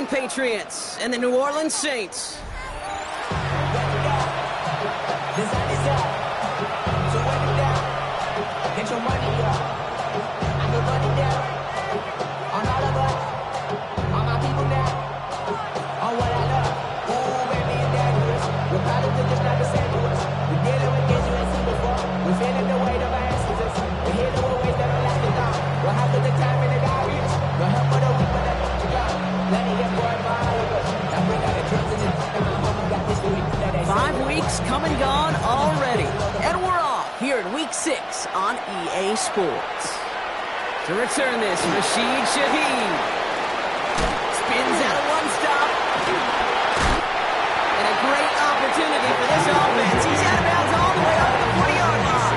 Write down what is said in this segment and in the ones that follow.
Patriots and the New Orleans Saints. Get your money up. I can run it down. On all of us. On my people now. On what I love. Ooh, baby, it's dangerous. We're probably just not the same to us. We're dealing with things you ain't seen before. We're feeling the weight of our ancestors. We're healing with ways that are lasting long. We'll have to take time in the diaries. No help for the weak, but that's what you got. Plenty of boy for all of us. Now bring out the drums and the I hope you got this week. 5 weeks come and gone already. And we're off here in Week 6 on EA Sports. To return this, Rashid Shaheed. Spins out of one stop. And a great opportunity for this offense. He's out of bounds all the way up to the 40-yard line.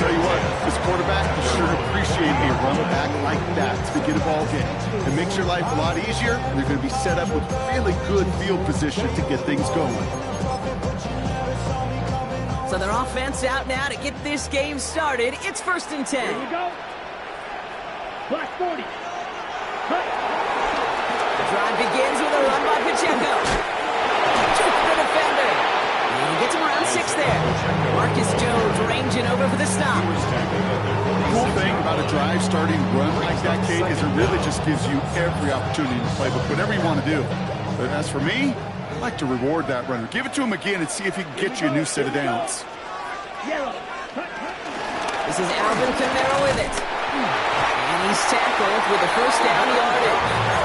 Tell you what, this quarterback will sure appreciate a run back like that to begin a ball game. It makes your life a lot easier, and they're going to be set up with really good field position to get things going. So their offense out now to get this game started. It's 1st and 10. Here we go. Plus 40. The drive begins with a run by Pacheco. Took the defender. And he gets him around 6 there. Marcus Jones ranging over for the stop. The cool thing about a drive starting run like that, Kate, is it really just gives you every opportunity in the playbook, whatever you want to do. But as for me, I like to reward that runner. Give it to him again and see if he can get you a new set of downs. This is Alvin Kamara with it. And he's tackled with a first down yardage.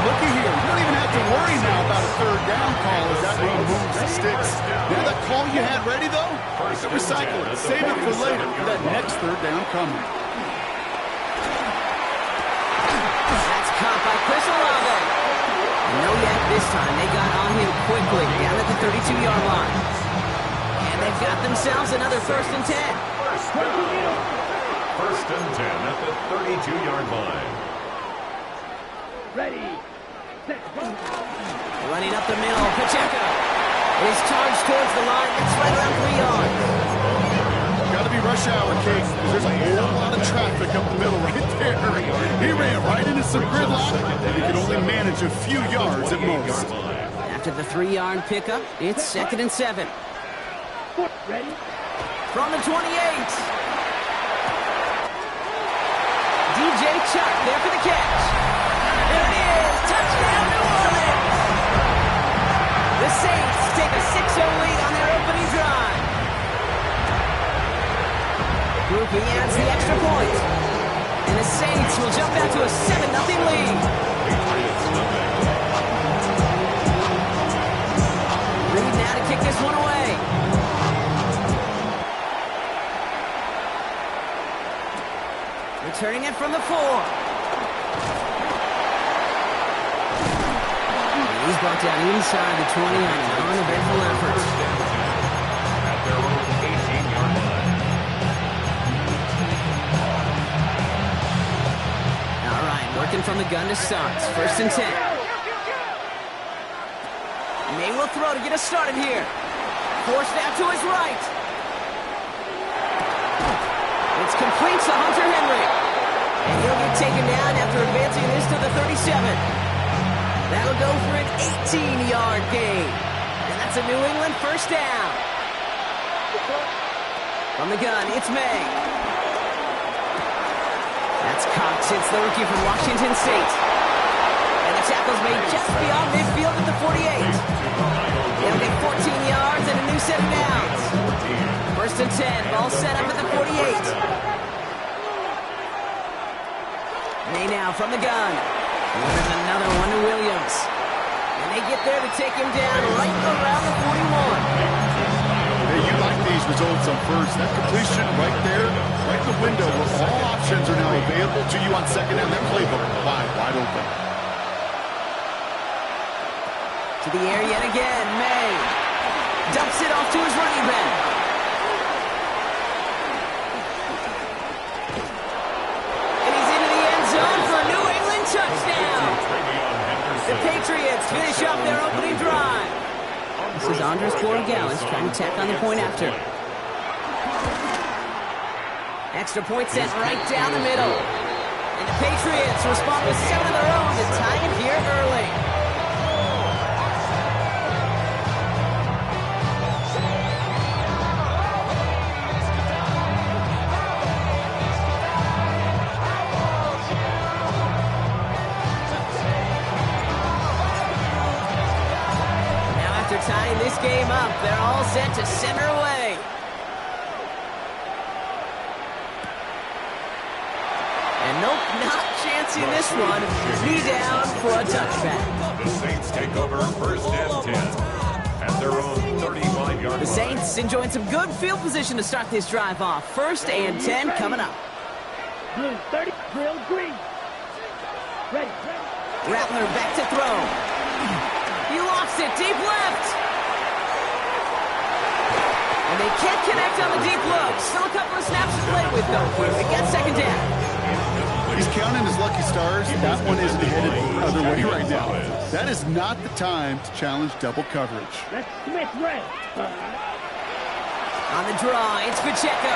Looky here, you don't even have to worry now about a third down call as that run moves the sticks. Now that call you had ready, though, recycle it. Save it for later for that next third down coming. That's caught by Chris Olave. No yet this time. They got on him quickly down at the 32-yard line. And they've got themselves another 1st and 10. First and 10 at the 32-yard line. Ready. Set. Running up the middle, Pacheco is charged towards the line. It's right around 3 yards. Got to be rush hour, Kate. There's a whole lot of traffic up the middle right there. He ran right into some gridlock, and he could only manage a few yards at most. After the 3-yard pickup, it's 2nd and 7. Ready. From the 28. DJ Chuck there for the catch. There it is. Touchdown, New Orleans. The Saints take a 6-0 lead on their opening drive. Groupie adds the extra point. And the Saints will jump out to a 7-0 lead. Reed now to kick this one away. Returning it from the 4. He's brought down inside the 20 on an uneventful effort. At their own 18-yard line. All right, working from the gun to start. 1st and 10. May will throw to get us started here. Forced out to his right. It's complete to Hunter Henry. And he'll get taken down after advancing this to the 37. That'll go for an 18-yard gain. And that's a New England 1st down. From the gun, it's May. That's Cox. It's the rookie from Washington State. And the tackle's made just beyond midfield at the 48. They'll get 14 yards and a new set of downs. 1st and 10. Ball set up at the 48. May now from the gun. There's another one to Williams. And they get there to take him down right around the 41. Hey, you like these results on first. That completion right there, right in the window where all options are now available to you on second down. That playbook wide open. To the air yet again. May dumps it off to his running back. And he's into the end zone for a New England touchdown. The Patriots finish up their opening drive. This is Andres Borregales trying to tack on the point after. Extra point set right down the middle. And the Patriots respond with 7 of their own to tie it here this game up. They're all set to center away. And nope, not chancing this one. Knee down for a touchback. The Saints take over first and 10 at their own 35-yard line. The Saints enjoying some good field position to start this drive off. First and 10 coming up. Blue 30, drill green. Ready. Rattler back to throw. He lost it deep left. And they can't connect on the deep look. Still a couple of snaps to play with, though. They get second down. He's counting his lucky stars. That one isn't headed the other way right now. That is not the time to challenge double coverage. Let's Smith red. On the draw, it's Pacheco.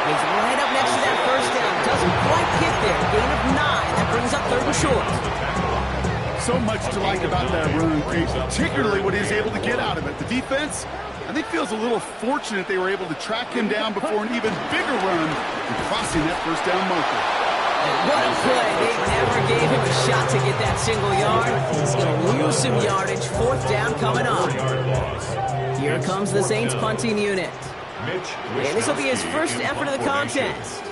He's right up next to that first down. Doesn't quite get there. Gain of 9. That brings up third and short. So much to like about that run, particularly what he's able to get out of it. The defense, I think, feels a little fortunate they were able to track him down before an even bigger run and crossing that first down marker. And what a play. They never gave him a shot to get that single yard. He's going to lose some yardage. Fourth down coming up. Here comes the Saints punting unit. And this will be his first effort of the contest.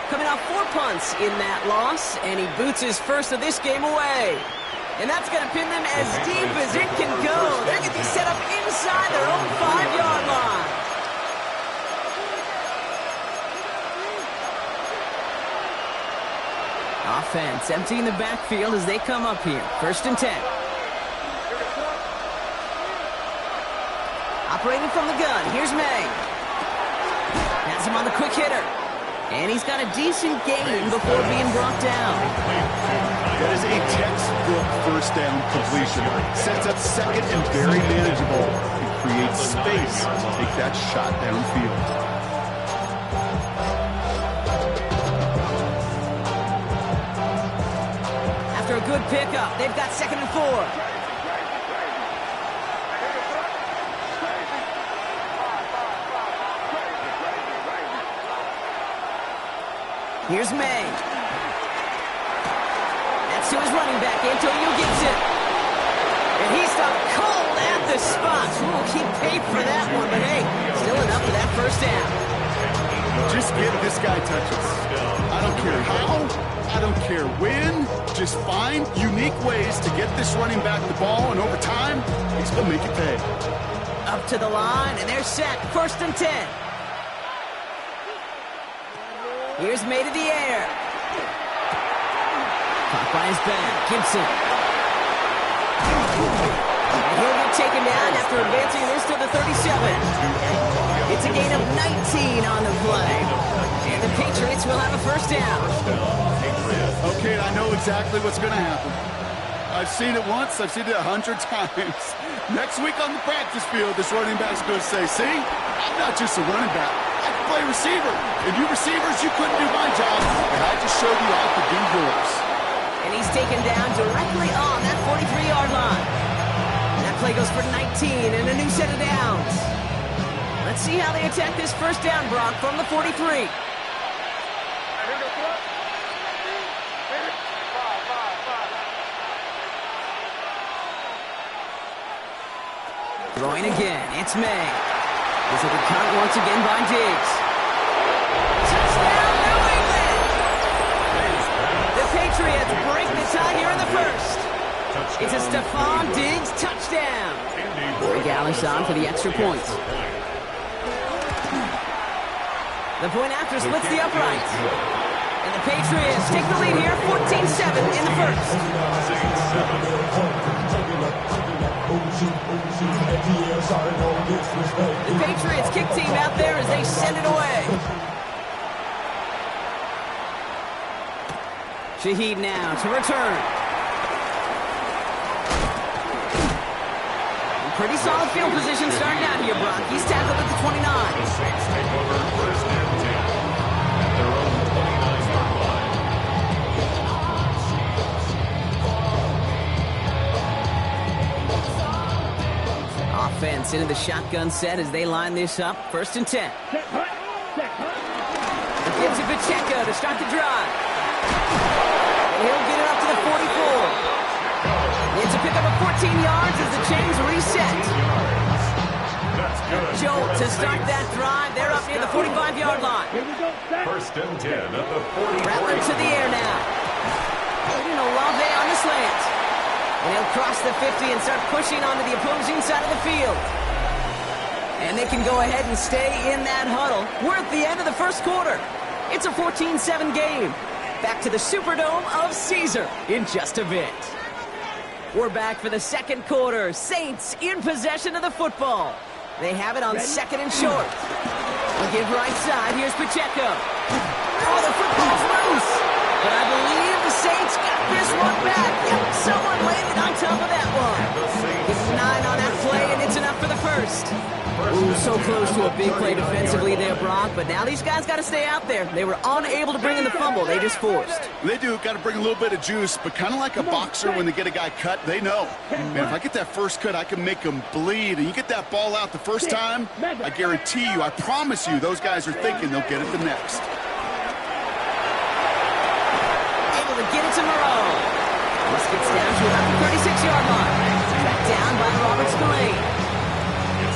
Coming off 4 punts in that loss, and he boots his first of this game away. And that's going to pin them as deep as it can go. They're going to be set up inside their own 5-yard line. Offense emptying the backfield as they come up here. First and 10. Operating from the gun, here's May. Has him on the quick hitter. And he's got a decent gain before being brought down. That is a textbook first down completion. Sets up second and very manageable. It creates space to take that shot downfield. After a good pickup, they've got second and 4. Here's May. That's to his running back, Antonio Gibson. And he stopped cold at the spot. Ooh, he paid for that one, but hey, still enough for that first down. Just give this guy touches. I don't care how, I don't care when. Just find unique ways to get this running back the ball, and over time, he's going to make it pay. Up to the line, and they're set. First and 10. Here's May to the air. Caught by his back, Gibson. And he'll get taken down after advancing this to the 37. It's a gain of 19 on the play. And the Patriots will have a first down. Okay, I know exactly what's going to happen. I've seen it once, I've seen it 100 times. Next week on the practice field, this running back's going to say, see, I'm not just a running back. I can play receiver. And you receivers, you couldn't do my job. And I just showed you I could do yours. And he's taken down directly on that 43-yard line. That play goes for 19 and a new set of downs. Let's see how they attack this first down, Brock, from the 43. Throwing again, it's May. This will be caught once again by Diggs. Touchdown, New England! The Patriots break the tie here in the first. It's a Stephon Diggs touchdown. Corey Gallis on for the extra point. The point after splits the upright. And the Patriots take the lead here, 14-7 in the first. The Patriots kick team out there as they send it away. Shaheed now to return. Pretty solid field position starting out here, Brock. He's tackled at the 29. The Saints take over first and 10 at their own 29-yard line. Offense into the shotgun set as they line this up. First and 10. Gives it Pacheco to start the drive. And he'll get it up to the 44. It's a pickup of yards as the chains reset. That's good. Jolt to start that drive. They're up near the 45-yard line. Here we go, set. First and 10 at the 40. Rattler to the air now. Aiden Olave on the slant. And he'll cross the 50 and start pushing onto the opposing side of the field. And they can go ahead and stay in that huddle. We're at the end of the first quarter. It's a 14-7 game. Back to the Superdome of Caesar in just a bit. We're back for the second quarter. Saints in possession of the football. They have it on second and short. We'll give right side. Here's Pacheco. Oh, the football's loose. But I believe the Saints got this one back. Yep, someone laid it on top of that one. Give them 9 on that play, and it's enough for the first. Ooh, so close to a big play defensively there, Brock. But now these guys got to stay out there. They were unable to bring in the fumble. They just forced. They do. Got to bring a little bit of juice, but kind of like a boxer when they get a guy cut, they know. Man, if I get that first cut, I can make them bleed. And you get that ball out the first time, I guarantee you, I promise you, those guys are thinking they'll get it the next. Able to get it to Moreau. This gets down to about the 36-yard line. Tracked down by Robert Spillane.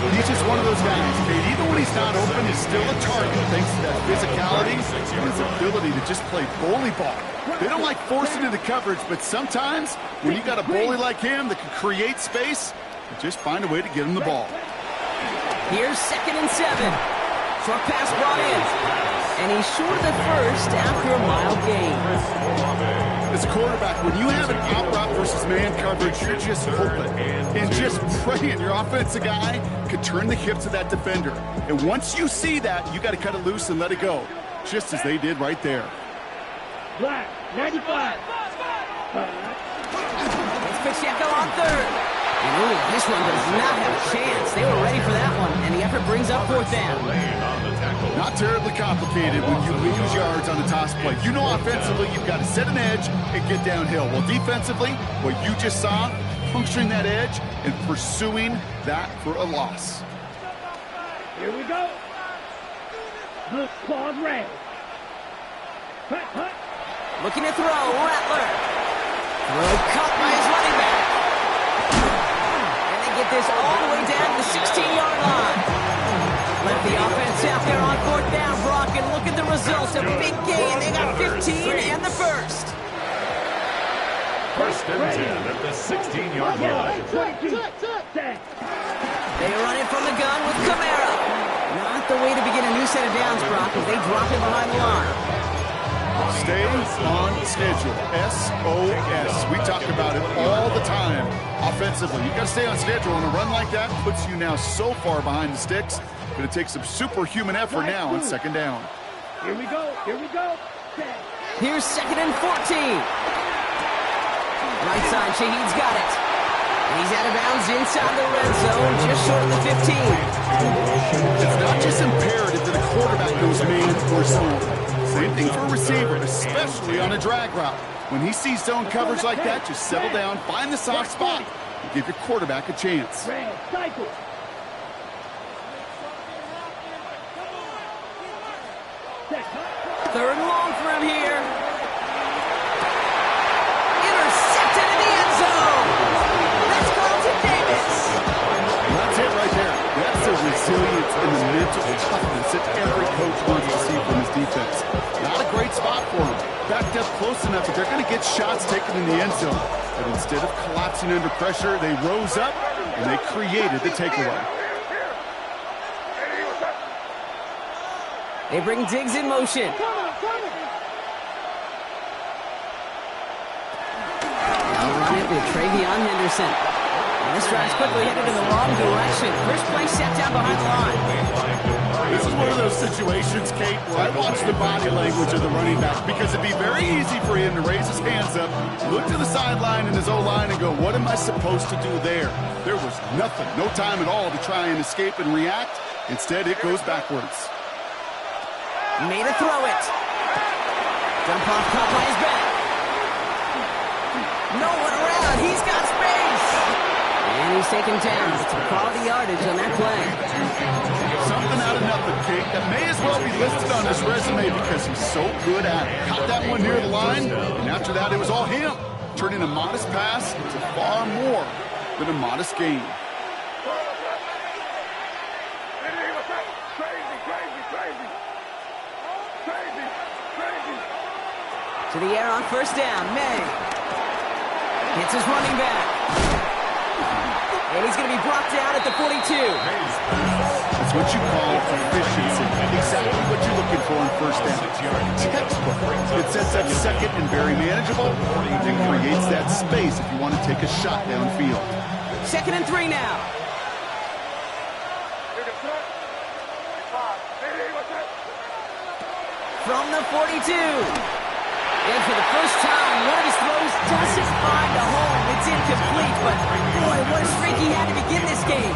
He's just one of those guys, okay? Even when he's not open, he's still a target thanks to that physicality and his ability to just play bully ball. They don't like forcing into coverage, but sometimes when you got a bully like him that can create space, you just find a way to get him the ball. Here's second and 7. Short pass brought in. And he's short of the first after a mile gain. As a quarterback, when you have an out route versus man coverage, you're just hoping and just praying your offensive guy could turn the hips of that defender. And once you see that, you got to cut it loose and let it go, just as they did right there. Black, 95. It's Pacheco on third. And ooh, this one does not have a chance. They were ready for that one, and the effort brings up fourth down. Not terribly complicated when you lose yards on the toss play. You know offensively you've got to set an edge and get downhill. Well, defensively, what you just saw, puncturing that edge and pursuing that for a loss. Here we go. Blue claws red. Hut, hut. Looking to throw, Rattler. Throw caught by his running back. And they get this all the way down to the 16-yard line. Left the offense out there on fourth down, Brock, and look at the results. A big gain. They got 15 and the first. First and 10 at the 16-yard line. They run it from the gun with Kamara. Not the way to begin a new set of downs, Brock, as they drop it behind the line. Stay on schedule. SOS. We talk about it all the time offensively. You got to stay on schedule, and a run like that puts you now so far behind the sticks. Going to take some superhuman effort now on second down. Here we go. Here we go. Here's second and 14. Right side, Shaheed's got it. And he's out of bounds inside the red zone, just short of the 15. It's not just imperative that a quarterback goes man or zone. Same thing for a receiver, especially on a drag route. When he sees zone coverage like that, just settle down, find the soft spot, and give your quarterback a chance. Red, cycle. Third and long for him here. Intercepted in the end zone. That's Carlton Davis. That's it right there. That's the resilience and the mental toughness that every coach wants to see from his defense. Not a great spot for him. Backed up close enough that they're going to get shots taken in the end zone. But instead of collapsing under pressure, they rose up and they created the takeaway. They bring Diggs in motion. Now run it with Travion Henderson. And this drive's quickly headed in the wrong direction. First play set down behind the line. This is one of those situations, Kate, where I watch the body language of the running back because it'd be very easy for him to raise his hands up, look to the sideline in his O-line and go, what am I supposed to do there? There was nothing, no time at all to try and escape and react. Instead, it goes backwards. Made a throw it. Dump off caught by his back. No one around. He's got space. And he's taken down. It's a quality yardage on that play. Something out of nothing, Kate, that may as well be listed on his resume because he's so good at it. Caught that one near the line, and after that, it was all him, turning a modest pass into far more than a modest gain. To the air on first down. May hits his running back. And he's going to be brought down at the 42. That's what you call efficiency. Exactly what you're looking for on first down. Textbook. It sets up second and very manageable. It creates that space if you want to take a shot downfield. 2nd and 3 now. From the 42. And for the first time, one of his throws doesn't find a home. It's incomplete, but boy, what a streak he had to begin this game.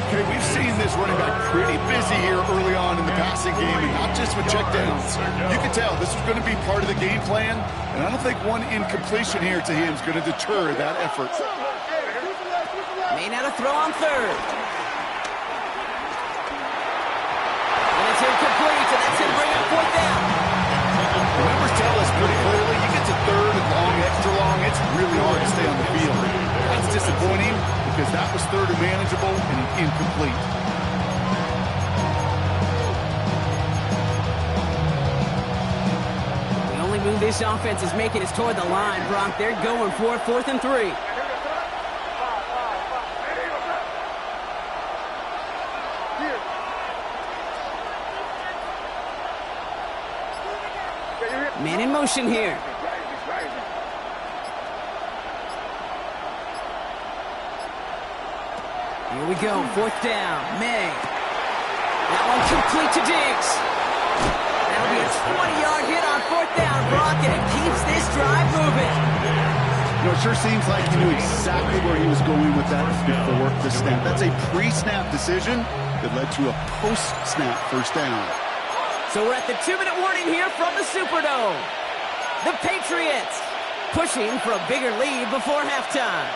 Okay, we've seen this running back pretty busy here early on in the passing game, and not just with checkdowns. You can tell this is going to be part of the game plan, and I don't think one incompletion here to him is going to deter that effort. May not have throw on 3rd. And it's incomplete, and that's going to bring up 4th down. The numbers tell us pretty clearly, you get to 3rd and long, extra long, it's really hard to stay on the field. That's disappointing because that was 3rd and manageable and incomplete. The only move this offense is making is toward the line, Brock. They're going for 4th and 3. Man in motion here. Here we go, 4th down. May. That one complete to Diggs. That'll be a 20-yard hit on 4th down, Brock, and it keeps this drive moving. You know, it sure seems like he knew exactly where he was going with that before the snap. That's a pre-snap decision that led to a post-snap first down. So we're at the 2-minute warning here from the Superdome. The Patriots pushing for a bigger lead before halftime.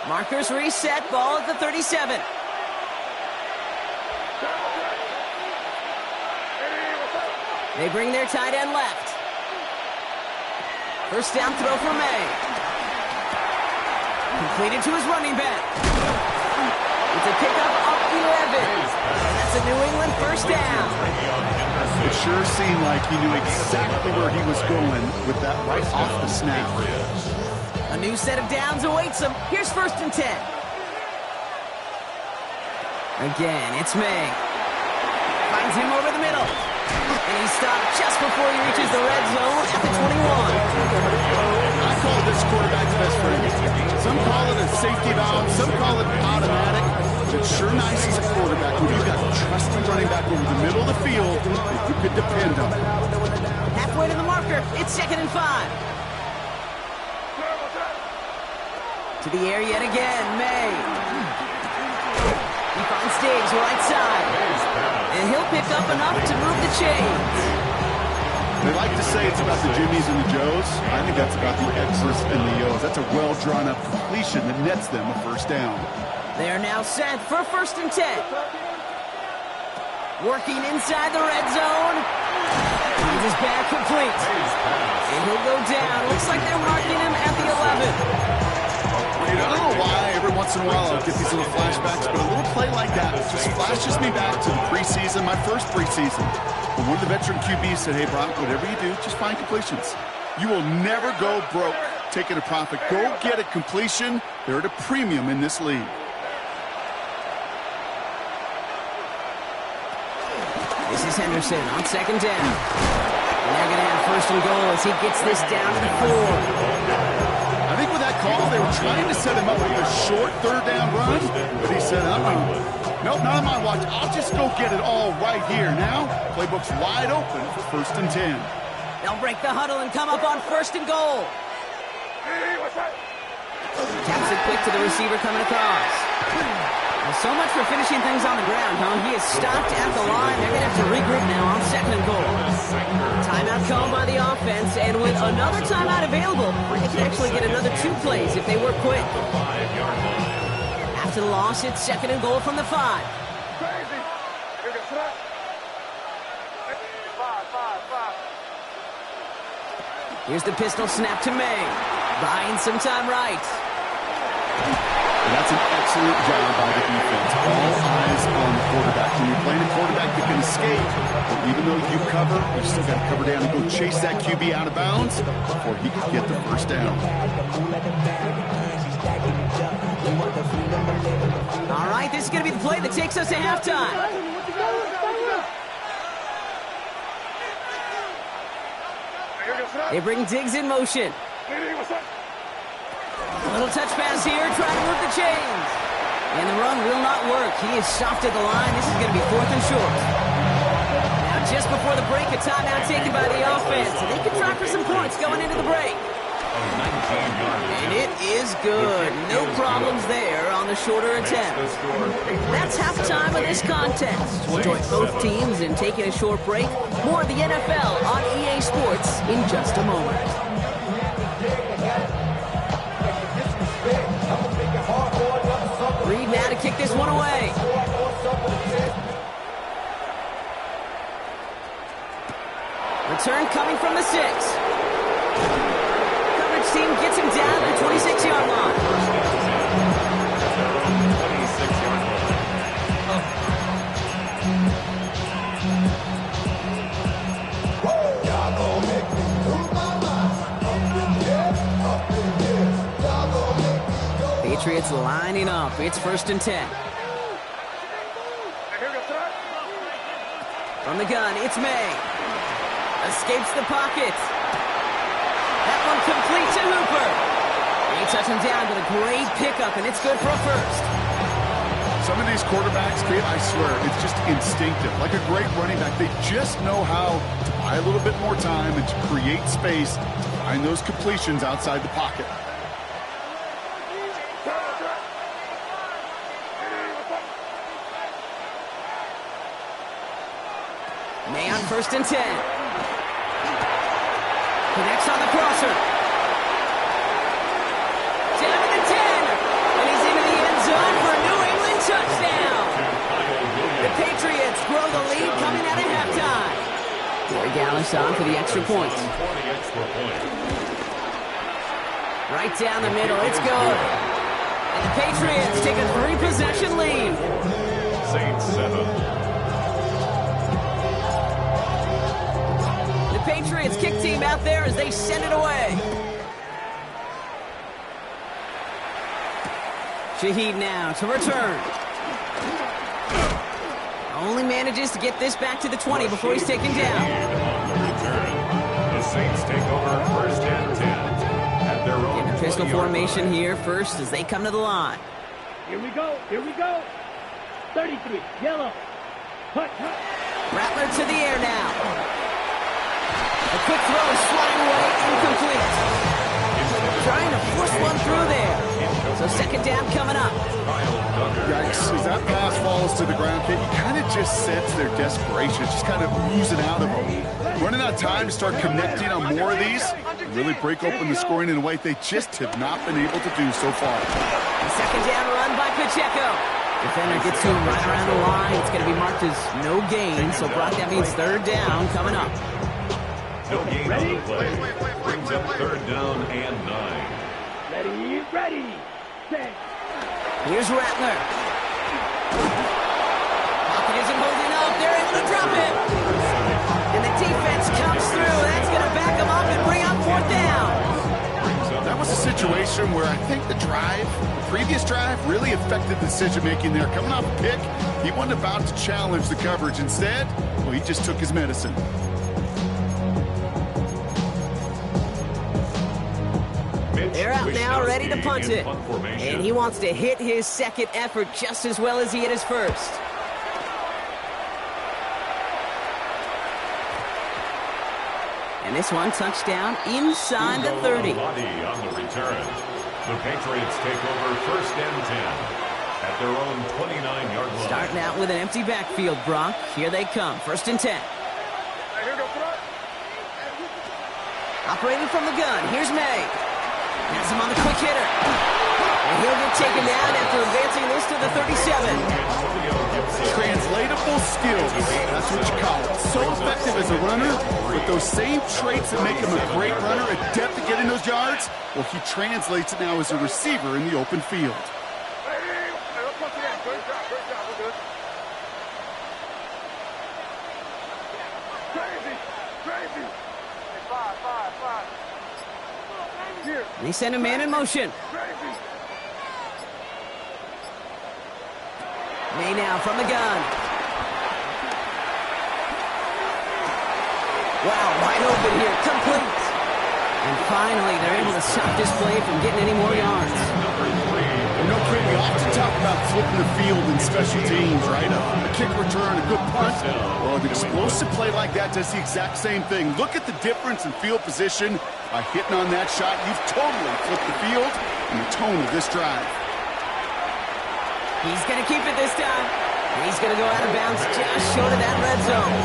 Markers reset, ball at the 37. They bring their tight end left. First down throw for May. Completed to his running back. It's a pickup up 11. And that's a New England first down. It sure seemed like he knew exactly where he was going with that right off the snap. A new set of downs awaits him. Here's 1st and 10. Again, it's May. Finds him over the middle. And he's stopped just before he reaches the red zone at the 21. I call this quarterback's best friend. Some call it a safety valve, some call it automatic. But it's sure nice as a quarterback when you've got a trusted running back over the middle of the field that you could depend on. Halfway to the marker, it's 2nd and 5. To the air yet again, May. He finds Diggs right side. And he'll pick up enough to move the chains. They like to say it's about the Jimmies and the Joes. I think that's about the X's and the O's. That's a well-drawn-up completion that nets them a first down. They are now set for 1st and 10. Working inside the red zone. He's his back complete. And he'll go down. Looks like they're marking him at the 11. I don't know why every once in a while I'll get these little flashbacks, but a little play like that just flashes me back to the preseason, my first preseason. When one of the veteran QBs said, hey, Brock, whatever you do, just find completions. You will never go broke taking a profit. Go get a completion. They're at a premium in this league. This is Henderson on 2nd down. And they're going to have 1st and goal as he gets this down to the 4. I think with that call, they were trying to set him up with a short 3rd down run, but he said, nope, not on my watch. I'll just go get it all right here. Now, playbook's wide open for 1st and 10. They'll break the huddle and come up on 1st and goal. Taps it quick to the receiver coming across. Well, so much for finishing things on the ground, huh? He is stopped at the line. They're going to have to regroup now on 2nd and goal. Timeout called by the offense, and with another timeout available, they can actually get another 2 plays if they work quick. After the loss, it's 2nd and goal from the 5. Here's the pistol snap to May. Buying some time right. And that's an excellent job by the defense. All eyes on the quarterback. When you're playing a quarterback that can escape, but even though you cover, you still got to cover down and go chase that QB out of bounds before he can get the first down. All right, this is going to be the play that takes us to halftime. They bring Diggs in motion. A little touch pass here, trying to move the chains. And the run will not work. He is soft at the line. This is going to be 4th and short. Now, just before the break, a timeout taken by the offense. So they can try for some points going into the break. And it is good. No problems there on the shorter attempt. That's halftime of this contest. We'll join both teams in taking a short break. More of the NFL on EA Sports in just a moment. Reed now to kick this one away. Return coming from the 6. Coverage team gets him down at the 26-yard line. Patriots lining up. It's 1st and 10. From the gun, it's May. Escapes the pocket. That one complete to Hooper. They touch him down with a great pickup, and it's good for a first. Some of these quarterbacks, Kate, I swear, it's just instinctive. Like a great running back, they just know how to buy a little bit more time and to create space to find those completions outside the pocket. May on 1st and 10. Connects on the crosser. Down to the 10. And he's into the end zone for a New England touchdown. The Patriots grow the lead coming out of halftime. Corey Gallis on for the extra point. Right down the middle. It's good. And the Patriots take a 3-possession lead. Saints 7. Patriots kick team out there as they send it away. Shaheed now to return. Only manages to get this back to the 20 before he's taken down. The Saints take over 1st and 10 at their own. In the pistol formation here first as they come to the line. Here we go. Here we go. 33. Yellow. Hut, hut. Rattler to the air now. A quick throw is flying away, incomplete. Trying to force one through there. So 2nd down coming up. Yikes, as that pass falls to the ground, Kate, you kind of just sense their desperation. It's just kind of oozing out of them. Running out of time to start connecting on more of these, really break open the scoring in a way they just have not been able to do so far. The 2nd down run by Pacheco. Defender gets to him right around the line. It's going to be marked as no gain. So Brock, that means 3rd down coming up. No gain on the play. Brings up 3rd down and 9. Ready, set. Here's Rattler. Pocket isn't holding up. They're able to drop it. And the defense comes through. That's going to back them up and bring up 4th down. That was a situation where I think the previous drive, really affected the decision-making there. Coming off a pick, he wasn't about to challenge the coverage. Instead, well, he just took his medicine. They're out now, ready to punt it. And he wants to hit his 2nd effort just as well as he hit his 1st. And this one, touchdown inside the 30. On the return. The Patriots take over 1st and 10 at their own 29-yard line. Starting out with an empty backfield, Brock. Here they come, 1st and 10. Operating from the gun, here's May. Has him on the quick hitter. And he'll get taken down after advancing this to the 37. Translatable skills, that's what you call it. So effective as a runner, but those same traits that make him a great runner, adept at getting those yards, well, he translates it now as a receiver in the open field. They send a man in motion. May now from the gun. Wow, wide open here, complete. And finally, they're able to stop this play from getting any more yards. You know, Craig, we often talk about flipping the field in special teams, right? A kick return, a good punt. Well, an explosive play like that does the exact same thing. Look at the difference in field position. By hitting on that shot, you've totally flipped the field and the tone of this drive. He's going to keep it this time. He's going to go out of bounds just short of that red zone.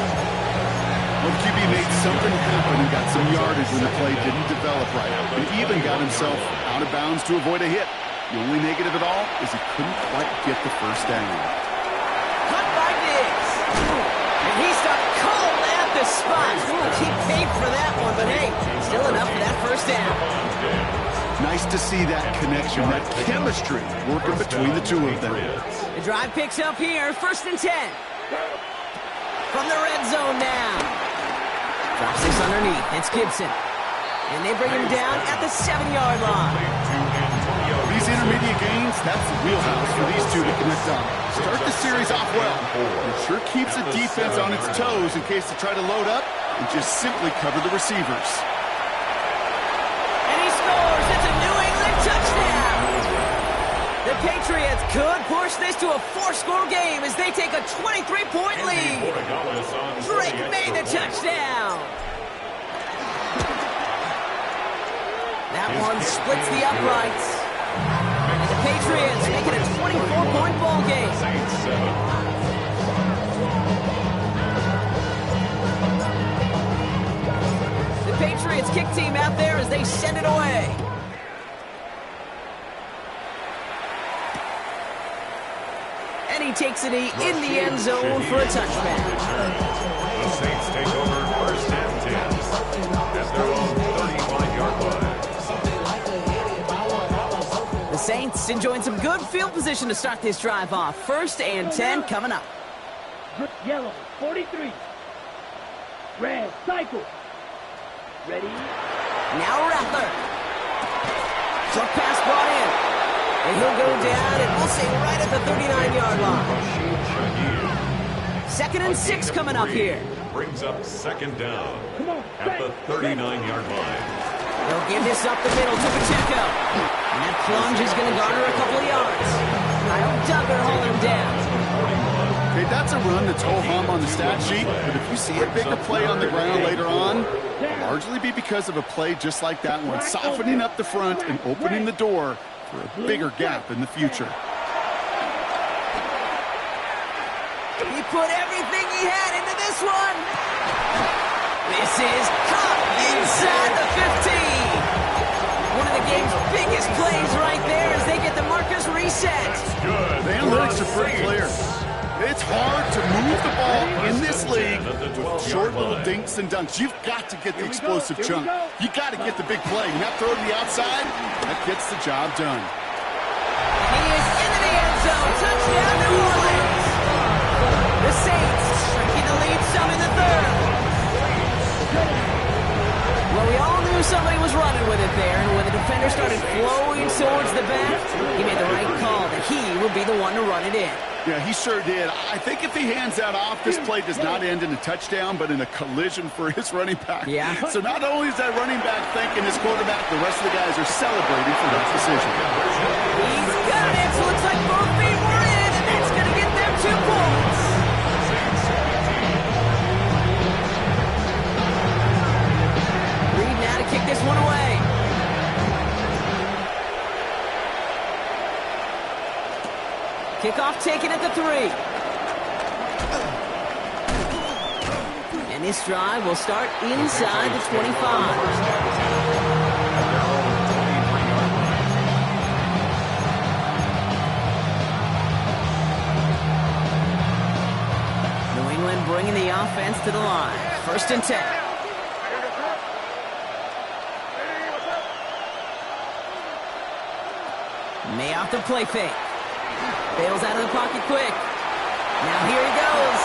Well, QB made something happen and got some yardage when the play didn't develop right. And even got himself out of bounds to avoid a hit. The only negative at all is he couldn't quite get the first down. Caught by Diggs. And he stopped cold at the spot. He paid for that one, but hey, still enough for that first down. Nice to see that connection, that chemistry working between the two of them. The drive picks up here, 1st and 10. From the red zone now. Drops this underneath. It's Gibson. And they bring him down at the 7-yard line. These intermediate gains, that's the wheelhouse for these two to connect on. Start the series off well. It sure keeps the defense on its toes in case they try to load up and just simply cover the receivers. And he scores. It's a New England touchdown. The Patriots could push this to a 4-score game as they take a 23-point lead. Drake made the touchdown. That one splits the uprights. And the Patriots make it a 24-point ball game. The Patriots kick team out there as they send it away. And he takes it in the end zone for a touchback. The Saints take over 1st and 10 at their own 35-yard line. The Saints enjoying some good field position to start this drive off. 1st and 10 coming up. Yellow, 43. Red, cycle. Ready? Now Rattler. Short pass brought in. And he'll go down, and we'll say right at the 39-yard line. 2nd and 6 coming up here. Brings up 2nd down at the 39-yard line. They'll give this up the middle to Pacheco. And that plunge is going to garner a couple of yards. Kyle Duggar hauling him down. Okay, that's a run that's ho-hum on the stat sheet, but if you see a bigger play on the ground later on, it'll largely be because of a play just like that one, softening up the front and opening the door for a bigger gap in the future. He put everything he had into this one. This is caught inside the 15. One of the game's biggest plays right there as they get the markers reset. Good. The analytics are pretty clear. It's hard to move the ball in this league with short little dinks and dunks. You've got to get the explosive chunk. You got to get the big play. Not throw to the outside. That gets the job done. He is into the end zone. Touchdown, New Orleans. The Saints shrinking the lead some in the 3rd. Well, we all knew somebody was running with it there, and when the defender started flowing towards the back, he made the right call that he would be the one to run it in. Yeah, he sure did. I think if he hands that off, this play does not end in a touchdown, but in a collision for his running back. Yeah. So not only is that running back thanking his quarterback, the rest of the guys are celebrating for that decision. He's got it. So looks like both feet were in, and that's going to get them 2 points. Reed now to kick this one away. Kickoff taken at the 3. And this drive will start inside the 25. bringing the offense to the line. 1st and 10. May off the play fake. Bails out of the pocket quick. Now here he goes.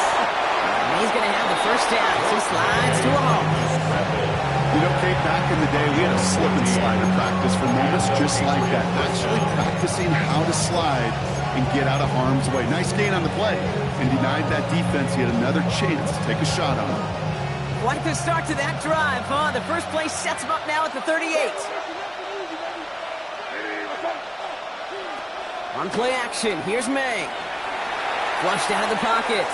And he's going to have the 1st down as he slides to a home. You know, Kate, back in the day, we had a slip and slide in practice for moments just like that. Actually practicing how to slide and get out of harm's way. Nice gain on the play. And denied that defense yet another chance to take a shot on him. Quite the start to that drive, huh? The first play sets him up now at the 38. On play action, here's May. Flushed out of the pocket.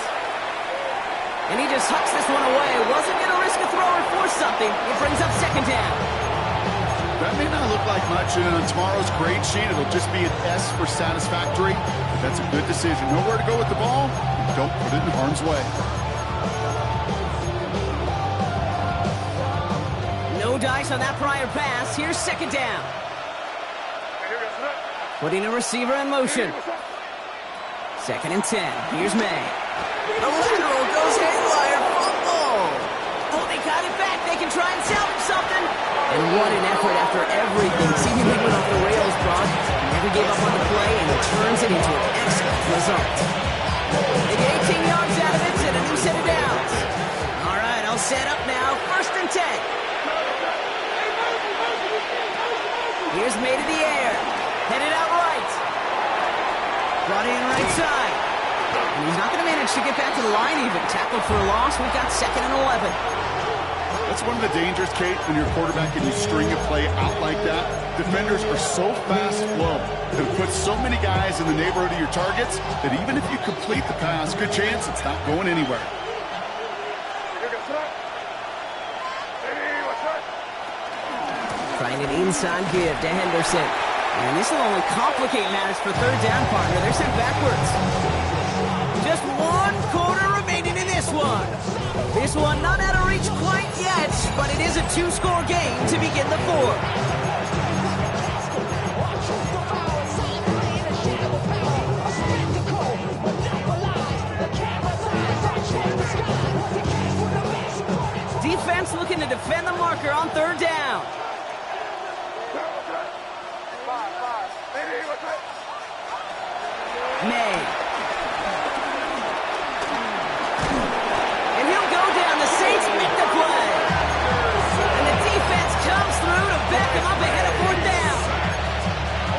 And he just hucks this one away. Wasn't going to risk a throw or force something. It brings up 2nd down. That may not look like much, and on tomorrow's grade sheet, it'll just be an S for satisfactory. But that's a good decision. Nowhere to go with the ball. Don't put it in harm's way. No dice on that prior pass. Here's 2nd down. Putting a receiver in motion. 2nd and 10. Here's May. The lateral goes haywire. Fumble. Oh, they got it back. They can try and salvage something. And what an effort after everything seemingly went off the rails, Brock. He never gave up on the play, and he turns it into an excellent result. They get 18 yards out of it and a new set of downs. All right, I'll set up now. 1st and 10. Here's May to the air. Headed out right. Brought in right side. And he's not going to manage to get back to the line even. Tackled for a loss. We've got 2nd and 11. That's one of the dangers, Kate, when you're a quarterback and you string a play out like that. Defenders are so fast flow. They'll put so many guys in the neighborhood of your targets that even if you complete the pass, good chance it's not going anywhere. Trying an inside give to Henderson. And this will only complicate matters for 3rd down, partner. They're sent backwards. Just 1 quarter remaining in this one. This one not out of reach quite yet, but it is a 2-score game to begin the 4th. Defense looking to defend the marker on 3rd down. May. And he'll go down. The Saints make the play. And the defense comes through to back him up ahead of 4th down.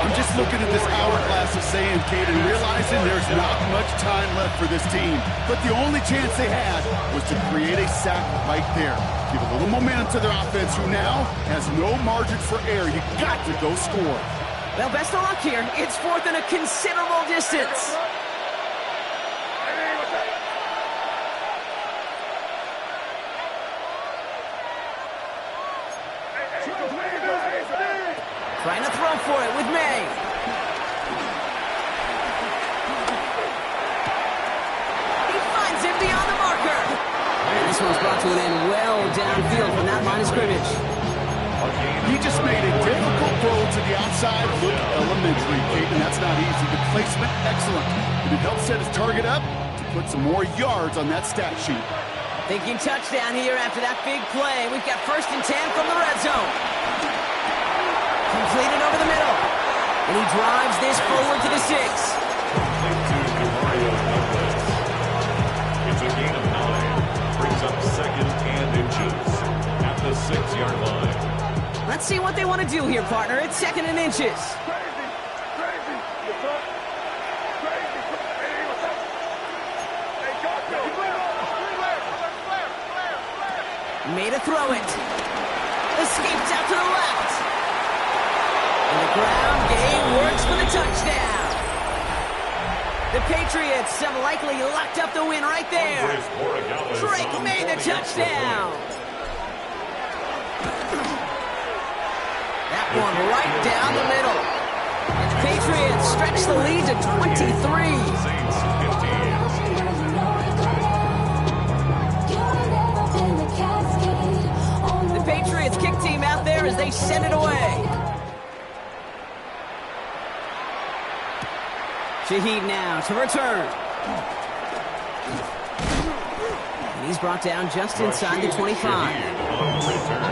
I'm just looking at this hourglass of sand, Kate, and realizing there's not much time left for this team. But the only chance they had was to create a sack right there. Give a little momentum to their offense, who now has no margin for error. You got to go score. Well, best of luck here. It's 4th and a considerable distance. Trying to throw for it with May. He finds him beyond the marker. And this one's brought to an end well downfield from that line of scrimmage. He just made a difficult throw to the outside. Look elementary, Kate, and that's not easy. The placement, excellent. But it helped set his target up to put some more yards on that stat sheet. Thinking touchdown here after that big play. We've got 1st and 10 from the red zone. Completed over the middle. And he drives this forward to the 6. It's a gain of 9. Brings up 2nd and inches at the 6-yard line. Let's see what they want to do here, partner. It's 2nd and inches. Made a throw it. Escapes out to the left. And the ground game works for the touchdown. The Patriots have likely locked up the win right there. Drake made the touchdown. That one right down the middle. And the Patriots stretch the lead to 23. Saints 15. The Patriots kick team out there as they send it away. Shaheed now to return. And And he's brought down just inside the 25. On the return.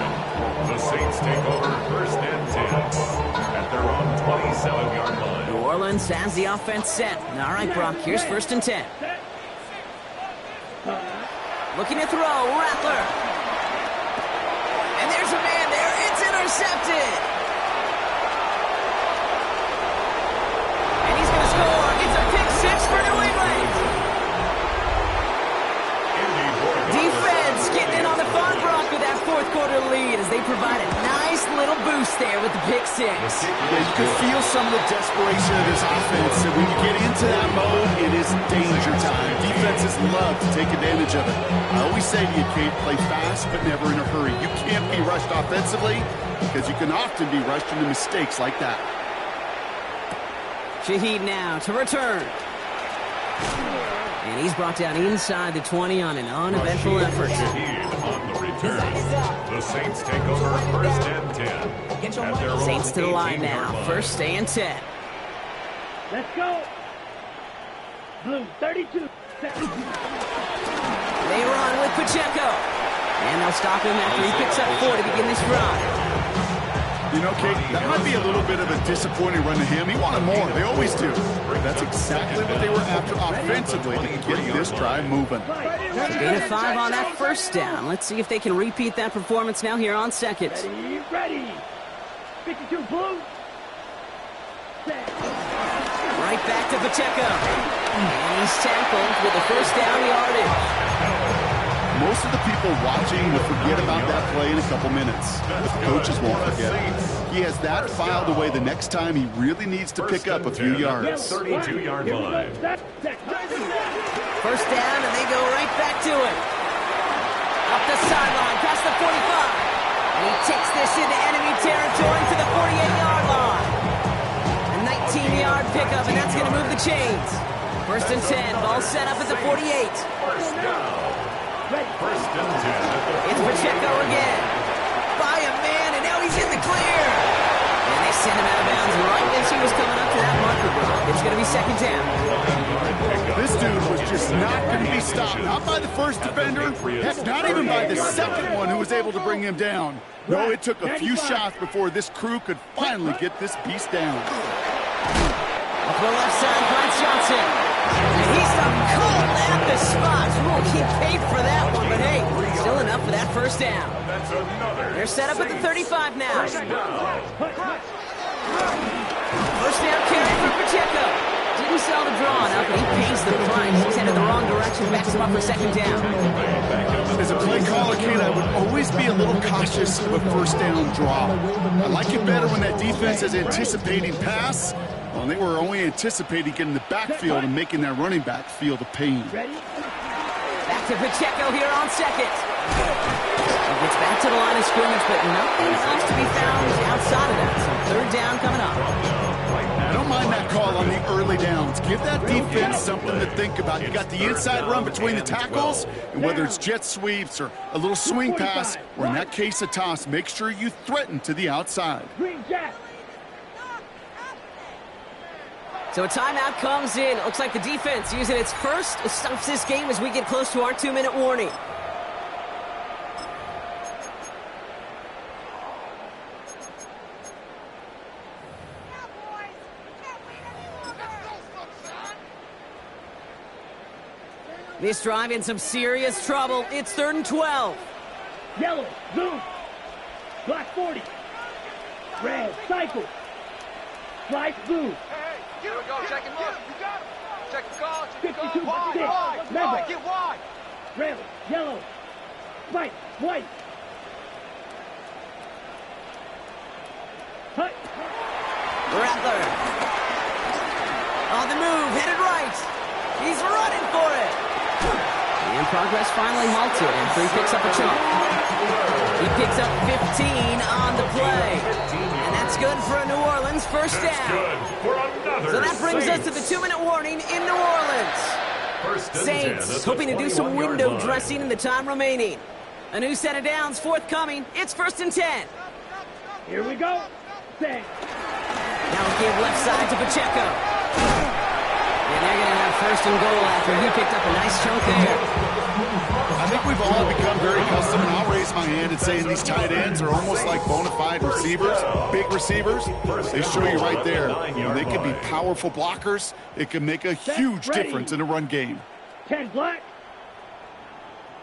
The Saints take over first and 10 at their own 27-yard line. New Orleans has the offense set. All right, Brock, here's first and 10. Looking to throw, Rattler. And there's a man there. It's intercepted. And he's going to score. It's a pick six for New England. Defense getting in on the fun, Brock, with that fourth quarter lead as they provide a nice little boost there with the pick six. Yeah, you can feel some of the desperation of this offense. And when you get into that mode, it is danger time. Defenses love to take advantage of it. I always say to you, Kate, play fast but never in a hurry. You can't be rushed offensively because you can often be rushed into mistakes like that. Shaheed now to return. And he's brought down inside the 20 on an uneventful effort. Shaheed on the return. The Saints take over first and 10 at their own Saints to the line 18-yard now. line. First and 10. Let's go. Blue 32. They run with Pacheco. And they'll stop him after he picks up 4 to begin this drive. You know, Kate, that might be a little bit of a disappointing run to him. He wanted more. They always do. That's exactly what they were after offensively to get this drive moving. Gain of 5 on that first down. Let's see if they can repeat that performance now here on second. Ready. 52 blue. Set. Right back to Pacheco. And he's tackled with the first down yardage. Most of the people watching will forget about that play in a couple minutes. The coaches won't forget. He has that filed away the next time he really needs to pick up a few yards. 32-yard line. First down, and they go right back to it. Up the sideline, past the 45. And he takes this into enemy territory to the 48-yard line. A 19-yard pickup, and that's going to move the chains. First and 10, ball set up at the 48. First down. First and 10. It's Pacheco again. By a man, and now he's in the clear. And they send him out of bounds right as he was coming up to that marker, Brock. It's going to be second down. This dude was just not going to be stopped. Not by the first defender. Heck, not even by the second one who was able to bring him down. No, it took a few shots before this crew could finally get this beast down. Off the left side, finds Johnson. And he's up cold at the spot. Ooh, he paid for that one, but hey, still enough for that first down. That's another. They're set up at the 35 now. First down. First down carry for Pacheco. Didn't sell the draw enough, and he pays the price. He's headed the wrong direction. Back spot for second down. As a play caller, Kate, I would always be a little cautious of a first down draw. I like it better when that defense is anticipating pass. Well, they were only anticipating getting the backfield and making that running back feel the pain. Back to Pacheco here on second. He gets back to the line of scrimmage, but nothing else to be found outside of that. So third down coming up. I don't mind that call on the early downs. Give that defense something to think about. You got the inside run between the tackles, and whether it's jet sweeps or a little swing pass, or in that case a toss, make sure you threaten to the outside. Green Jack. So a timeout comes in. It looks like the defense using its first stops this game as we get close to our 2-minute warning. This drive in some serious trouble. It's 3rd and 12. Yellow. Blue. Black 40. Red. Cycle. Light blue. Here we go, check and look. You got him. Check the call, check the 52, call. six. Wide, get wide. Red. Yellow. White. White. Hut. Rattler. On the move, headed right. He's running for it. And progress finally halted after he picks up a chunk. He picks up 15 on the play. And that's good for a New Orleans first down. Good for another. So that brings us to the 2-minute warning in New Orleans. First and 10 Saints at the hoping to do some 21-yard window line. dressing in the time remaining. A new set of downs forthcoming. It's 1st and 10. Here we go. Set. Now we give left side to Pacheco. And they're going to have 1st and goal after he picked up a nice chunk there. I I think we've all become very accustomed, and I'll raise my hand and say these tight ends are almost like bona fide receivers, big receivers. They show you right there. When they can be powerful blockers, it can make a huge difference in a run game. 10 black.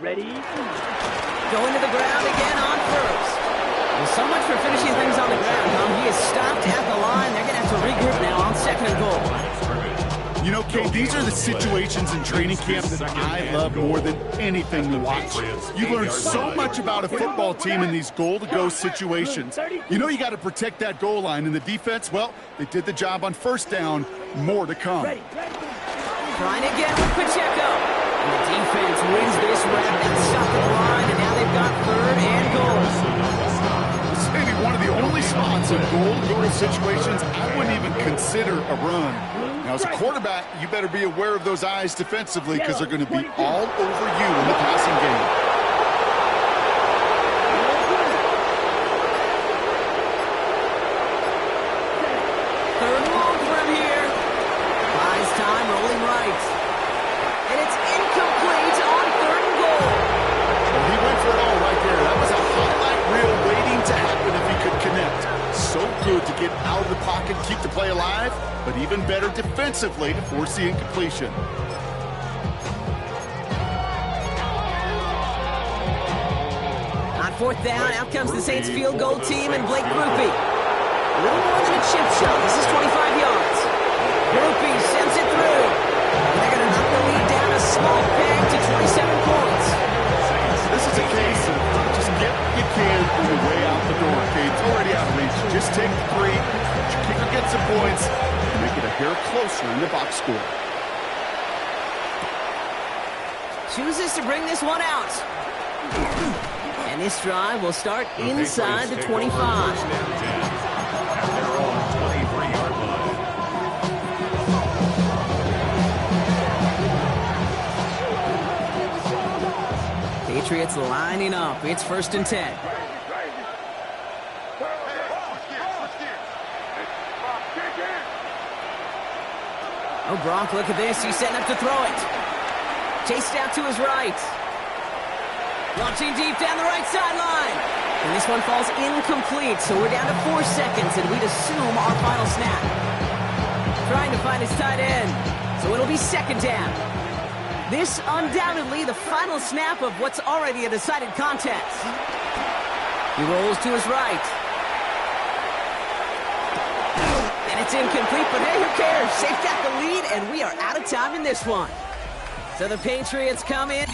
Ready? Going to the ground again on first. Well, so much for finishing things on the ground, Tom. He is stopped at the line. They're going to have to regroup now on 2nd and goal. You know, Kate, these are the situations in training camp that I love more than anything to watch. You learn so much about a football team in these goal-to-go situations. You know you got to protect that goal line, and the defense, well, they did the job on first down. More to come. Trying again with Pacheco. And the defense wins this rep and stopped at the line, and now they've got 3rd and goal. This may be one of the only spots in goal-to-go situations I wouldn't even consider a run. Now, as a quarterback, you better be aware of those eyes defensively because they're going to be all over you in the passing game. Third and long for him here. Buys time, rolling right. And it's incomplete on 3rd and goal. Well, he went for it all right there. That was a highlight reel waiting to happen if he could connect. So good to get out of the pocket, keep the play alive, but even better defensively to force the incompletion. On 4th down, out comes the Saints field goal team and Blake Grupe. A little more than a chip shot. This is 25 yards. Grupe sends it through. And they're going to knock the lead down a small peg to 27 points. This is a case of just get what you can on the way out the door, okay? It's already out of reach. Just take the 3, your kicker gets some points, and make it a hair closer in the box score. Chooses to bring this one out. And this drive will start inside the 25. At their own 23-yard line. Patriots lining up. It's 1st and 10. Oh, Gronk, look at this. He's setting up to throw it. Chased out to his right. Launching deep down the right sideline. And this one falls incomplete, so we're down to 4 seconds, and we'd assume our final snap. Trying to find his tight end, so it'll be 2nd down. This undoubtedly the final snap of what's already a decided contest. He rolls to his right. And it's incomplete, but hey, who cares? They've got the lead, and we are out of time in this one. So the Patriots come in.